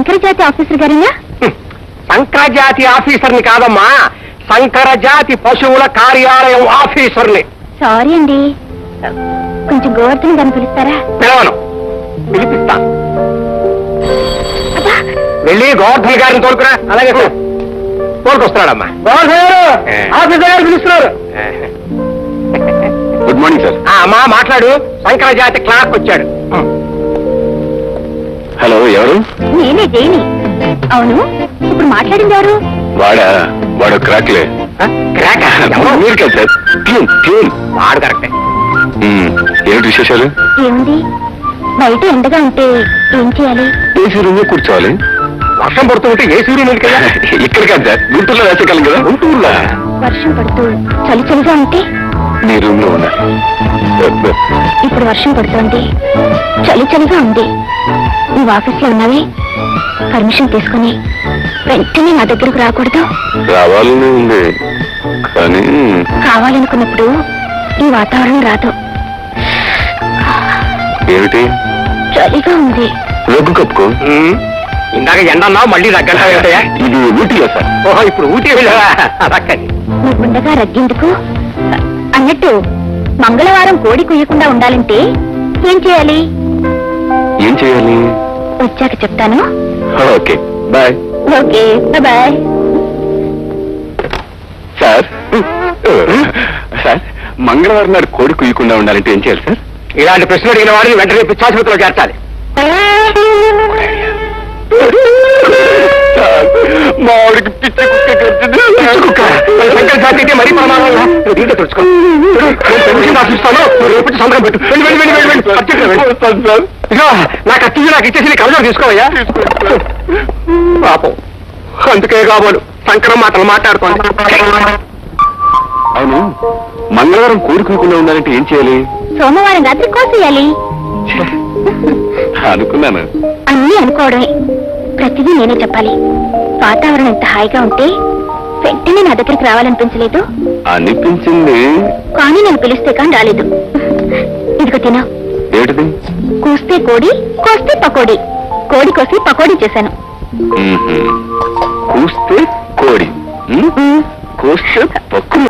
శంకరజాతి officer గారేనా? శంకరజాతి ఆఫీసర్ని కాదమ్మా, శంకరజాతి పశువుల కార్యాలయం ఆఫీసర్ని. సారీ అండి, కొంచెం గోవర్ధన్ గారిని పిలుస్తారా? పిలవను, పిలిపిస్తా. వెళ్ళి గోవర్ధన్ గారిని తోలుకురా. అలాగే తోలుకొస్తున్నాడమ్మా. ఆఫీసర్ గారు పిలుస్తున్నారు. Good morning sir. అమ్మా మాట్లాడు. శంకరజాతి క్లార్క్ వచ్చాడు. హలో, ఎవరు? నేనే జైని. అవును, ఇప్పుడు మాట్లాడింది ఎవరు? వాడు క్రాక్లే. మీరు కదా సార్? ట్యూన్ వాడు కరెక్టే. ఏమిటి విశేషాలు? ఏముంది, బయట ఎండగా ఉంటే ఏం చేయాలి? ఏసీ రూమ్ లో కూర్చోవాలి. వర్షం పడుతుంటే ఏసీ రూమ్ కదా. ఇక్కడ కాదు సార్, గుంటూరులో వేసవికాలం కదా. గుంటూరులో వర్షం పడుతూ చలి చలిగా ఉంటే మీ రూమ్ లో ఉన్నారు. ఇప్పుడు వర్షం పడుతోంది, చలి చలిగా ఉంది. నువ్వు ఆఫీస్ లో ఉన్నావే, పర్మిషన్ తీసుకుని వెంటనే నా దగ్గరకు రాకూడదు? రావాలని ఉంది, కానీ కావాలనుకున్నప్పుడు ఈ వాతావరణం రాదు. ఏమిటి? చలిగా ఉంది. రగ్గు కప్పుకో. ఇందాక ఎండన్నా మళ్ళీ దగ్గర. ఇది ఊటీలో సార్. ఓహో, ఇప్పుడు ఊటీ వెళ్ళావా? నువ్వుండగా రగ్గెందుకు? అన్నట్టు మంగళవారం కోడి కుయ్యకుండా ఉండాలంటే ఏం చేయాలి? ఏం చేయాలి? వచ్చాక చెప్తాను. Okay, bye. Okay, bye. Sir, sir, మంగళవారం నాడు కోడి కుయ్యకుండా ఉండాలంటే ఏం చేయాలి సార్? ఇలాంటి ప్రశ్నలు అడిగిన వాడిని వెంటనే పిచ్చాసుపత్రిలో చేర్చాలి. మా వాడికి పిచ్చి కుక్క శంకరజాతి అయితే మరీ ప్రమాదం. దీంట్లో తెచ్చుకో. ఆశిస్తాను, రేపు సంతకం పెట్టు. నాకు అత్తిది నాకు ఇచ్చేసి కలజం తీసుకోవయ్యా. పాపం, అందుకే కాబోలు శంకరం మాటలు మాట్లాడుకోండి. అవును, మంగళవారం కోడి కుయ్యకుండా ఉండాలంటే ఏం చేయాలి? సోమవారం రాత్రి కోసేయాలి. అనుకున్నాను. అన్నీ అనుకోవడమే, ప్రతిదీ నేనే చెప్పాలి. వాతావరణం ఎంత హాయిగా ఉంటే వెంటనే నా దగ్గరికి రావాలనిపించలేదు? అనిపించింది, కానీ నేను పిలిస్తే కానీ రాలేదు. ఇదిగో తిను. ఏమిటిది? కూస్తే కోడి, కోస్తే పకోడీ. కోడి కోసి పకోడీ చేశాను. కూస్తే కోడి, కోస్తే పక్కు.